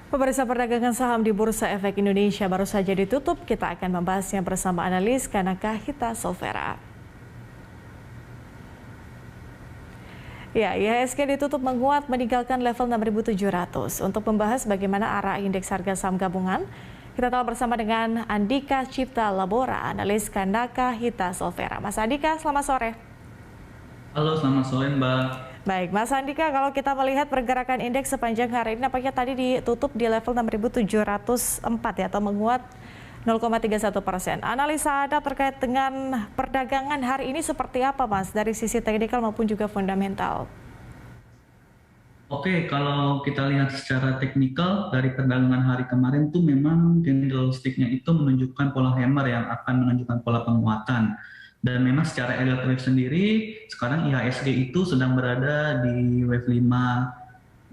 Pemirsa, perdagangan saham di Bursa Efek Indonesia baru saja ditutup. Kita akan membahasnya bersama analis Kanaka Hita Solvera. Ya, IHSG ditutup menguat meninggalkan level 6.700. Untuk membahas bagaimana arah indeks harga saham gabungan, kita telah bersama dengan Andika Cipta Labora, analis Kanaka Hita Solvera. Mas Andika, selamat sore. Halo, selamat sore Mbak. Baik, Mas Andika, kalau kita melihat pergerakan indeks sepanjang hari ini, nampaknya tadi ditutup di level 6.704 ya, atau menguat 0,31%. Analisa Anda terkait dengan perdagangan hari ini seperti apa, Mas, dari sisi teknikal maupun juga fundamental? Oke, kalau kita lihat secara teknikal dari perdagangan hari kemarin tuh memang candlestick-nya itu menunjukkan pola hammer yang akan menunjukkan pola penguatan. Dan memang secara elektronik sendiri, sekarang IHSG itu sedang berada di wave 5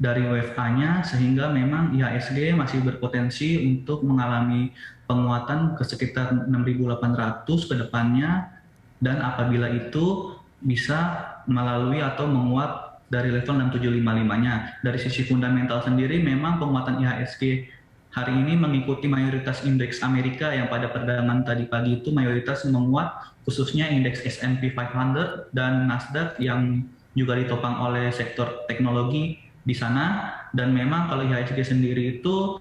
dari wave A-nya, sehingga memang IHSG masih berpotensi untuk mengalami penguatan ke sekitar 6.800 ke depannya, dan apabila itu bisa melalui atau menguat dari level 6755-nya. Dari sisi fundamental sendiri, memang penguatan IHSG hari ini mengikuti mayoritas indeks Amerika yang pada perdagangan tadi pagi itu mayoritas menguat, khususnya indeks S&P 500 dan Nasdaq yang juga ditopang oleh sektor teknologi di sana. Dan memang kalau IHSG sendiri itu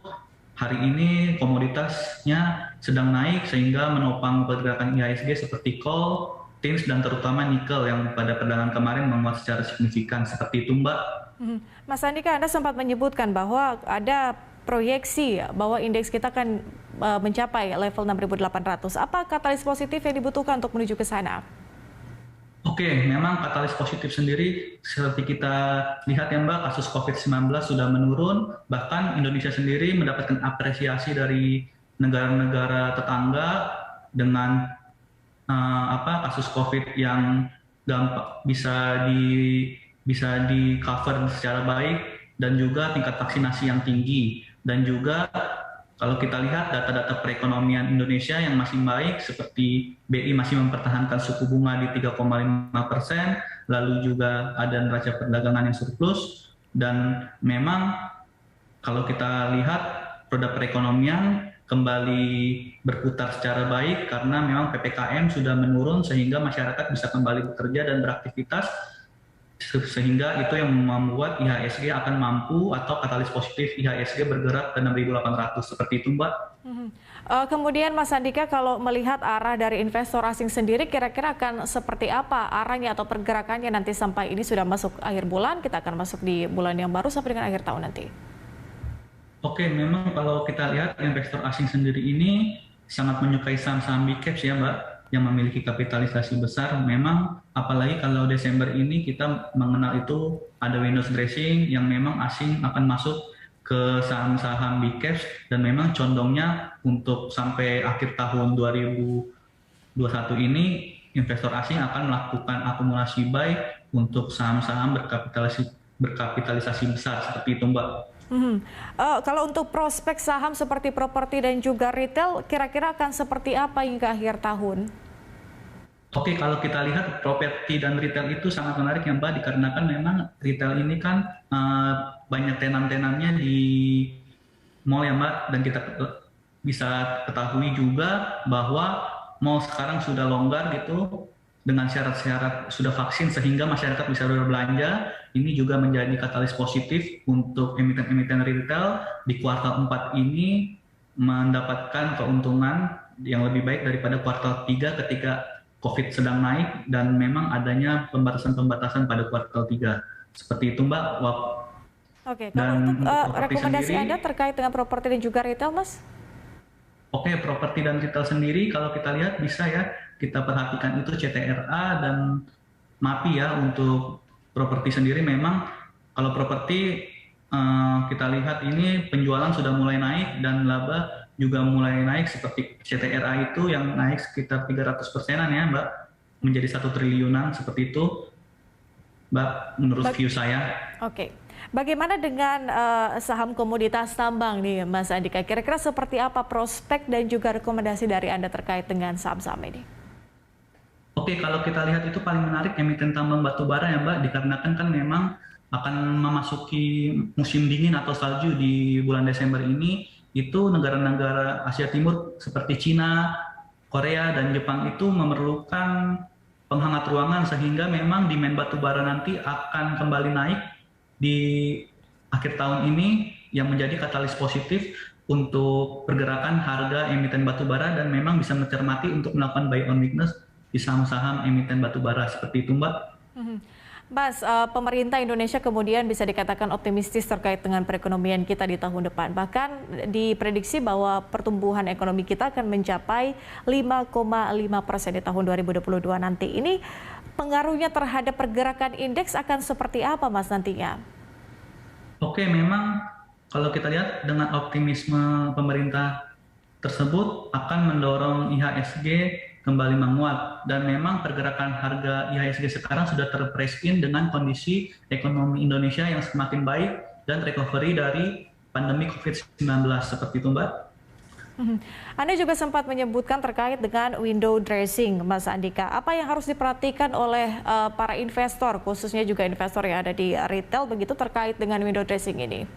hari ini komoditasnya sedang naik sehingga menopang pergerakan IHSG seperti coal, tins, dan terutama nikel yang pada perdagangan kemarin menguat secara signifikan. Seperti itu, Mbak. Mas Andika, Anda sempat menyebutkan bahwa ada proyeksi bahwa indeks kita akan mencapai level 6.800. Apa katalis positif yang dibutuhkan untuk menuju ke sana? Oke, memang katalis positif sendiri seperti kita lihat ya Mbak, kasus COVID-19 sudah menurun, bahkan Indonesia sendiri mendapatkan apresiasi dari negara-negara tetangga dengan kasus COVID yang bisa di cover secara baik, dan juga tingkat vaksinasi yang tinggi. Dan juga kalau kita lihat data-data perekonomian Indonesia yang masih baik, seperti BI masih mempertahankan suku bunga di 3,5%, lalu juga ada neraca perdagangan yang surplus, dan memang kalau kita lihat roda perekonomian kembali berputar secara baik karena memang PPKM sudah menurun sehingga masyarakat bisa kembali bekerja dan beraktivitas, sehingga itu yang membuat IHSG akan mampu atau katalis positif IHSG bergerak ke 6.800 seperti itu, Mbak. Kemudian Mas Andika, kalau melihat arah dari investor asing sendiri, kira-kira akan seperti apa arahnya atau pergerakannya nanti sampai ini sudah masuk akhir bulan, kita akan masuk di bulan yang baru sampai dengan akhir tahun nanti? Oke, memang kalau kita lihat investor asing sendiri ini sangat menyukai saham-saham big caps ya, Mbak, yang memiliki kapitalisasi besar. Memang apalagi kalau Desember ini kita mengenal itu ada windows dressing yang memang asing akan masuk ke saham-saham big caps, dan memang condongnya untuk sampai akhir tahun 2021 ini investor asing akan melakukan akumulasi buy untuk saham-saham berkapitalisasi besar seperti itu, Mbak. Kalau untuk prospek saham seperti properti dan juga retail, kira-kira akan seperti apa hingga akhir tahun? Oke, kalau kita lihat properti dan retail itu sangat menarik ya Mbak, dikarenakan memang retail ini kan banyak tenan-tenannya di mall ya Mbak, dan kita bisa ketahui juga bahwa mall sekarang sudah longgar gitu dengan syarat-syarat sudah vaksin sehingga masyarakat bisa berbelanja. Ini juga menjadi katalis positif untuk emiten-emiten retail di kuartal 4 ini mendapatkan keuntungan yang lebih baik daripada kuartal 3 ketika COVID sedang naik dan memang adanya pembatasan-pembatasan pada kuartal 3. Seperti itu, Mbak. Oke, kalau untuk rekomendasi sendiri, Anda terkait dengan properti dan juga retail, Mas? Oke, properti dan retail sendiri kalau kita lihat bisa ya, kita perhatikan itu CTRA dan MAPI ya. Untuk properti sendiri memang kalau properti kita lihat ini penjualan sudah mulai naik dan laba juga mulai naik, seperti CTRA itu yang naik sekitar 300%-an ya Mbak, menjadi 1 triliunan seperti itu Mbak, menurut view saya. Oke. Bagaimana dengan saham komoditas tambang nih Mas Andika? Kira-kira seperti apa prospek dan juga rekomendasi dari Anda terkait dengan saham-saham ini? Oke, kalau kita lihat itu paling menarik emiten tambang batu bara ya Mbak, dikarenakan kan memang akan memasuki musim dingin atau salju di bulan Desember ini, itu negara-negara Asia Timur seperti Cina, Korea, dan Jepang itu memerlukan penghangat ruangan sehingga memang demand batu bara nanti akan kembali naik di akhir tahun ini yang menjadi katalis positif untuk pergerakan harga emiten batu bara dan memang bisa mencermati untuk melakukan buy on weakness di saham-saham emiten batu bara seperti itu, Mbak. Mas, pemerintah Indonesia kemudian bisa dikatakan optimistis terkait dengan perekonomian kita di tahun depan. Bahkan diprediksi bahwa pertumbuhan ekonomi kita akan mencapai 5,5% di tahun 2022 nanti. Ini pengaruhnya terhadap pergerakan indeks akan seperti apa, Mas, nantinya? Oke, memang kalau kita lihat dengan optimisme pemerintah tersebut akan mendorong IHSG kembali menguat dan memang pergerakan harga IHSG sekarang sudah terprice in dengan kondisi ekonomi Indonesia yang semakin baik dan recovery dari pandemi COVID-19 seperti itu, Mbak. Anda juga sempat menyebutkan terkait dengan window dressing, Mas Andika. Apa yang harus diperhatikan oleh para investor, khususnya juga investor yang ada di retail begitu terkait dengan window dressing ini?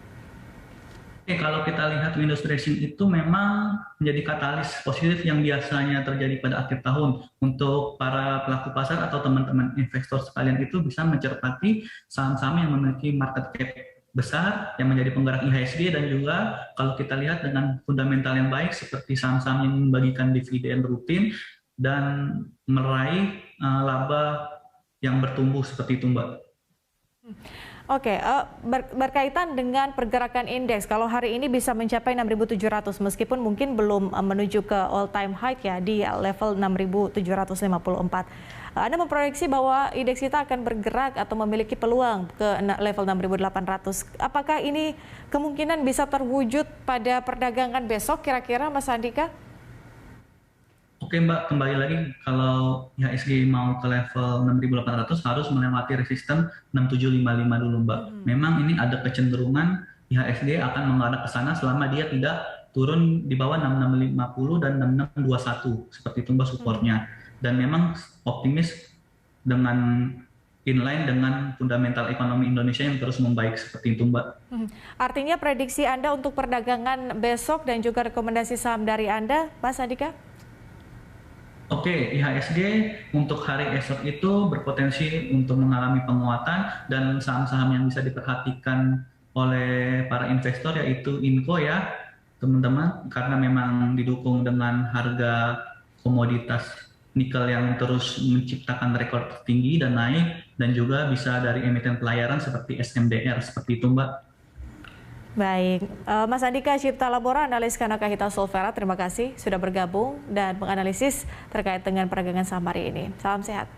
Oke, kalau kita lihat window dressing itu memang menjadi katalis positif yang biasanya terjadi pada akhir tahun untuk para pelaku pasar atau teman-teman investor sekalian itu bisa mencermati saham-saham yang memiliki market cap besar yang menjadi penggerak IHSG dan juga kalau kita lihat dengan fundamental yang baik seperti saham-saham yang membagikan dividen rutin dan meraih laba yang bertumbuh seperti itu, Mbak. Oke, berkaitan dengan pergerakan indeks, kalau hari ini bisa mencapai 6.700 meskipun mungkin belum menuju ke all time high ya di level 6.754. Anda memproyeksi bahwa indeks kita akan bergerak atau memiliki peluang ke level 6.800. Apakah ini kemungkinan bisa terwujud pada perdagangan besok kira-kira, Mas Andika? Oke, Mbak, kembali lagi kalau IHSG mau ke level 6.800 harus melewati resisten 6.755 dulu, Mbak. Memang ini ada kecenderungan IHSG akan mengarah ke sana selama dia tidak turun di bawah 6650 dan 6621 seperti itu, Mbak, supportnya. Dan memang optimis dengan inline dengan fundamental ekonomi Indonesia yang terus membaik seperti itu, Mbak. Artinya prediksi Anda untuk perdagangan besok dan juga rekomendasi saham dari Anda, Mas Andika? Oke, IHSG untuk hari esok itu berpotensi untuk mengalami penguatan dan saham-saham yang bisa diperhatikan oleh para investor yaitu Inco ya, teman-teman, karena memang didukung dengan harga komoditas nikel yang terus menciptakan rekor tertinggi dan naik dan juga bisa dari emiten pelayaran seperti SMDR seperti itu, Mbak. Baik, Mas Andika Cipta Labora, analis Kanaka Hita Solvera, terima kasih sudah bergabung dan menganalisis terkait dengan perdagangan saham hari ini. Salam sehat.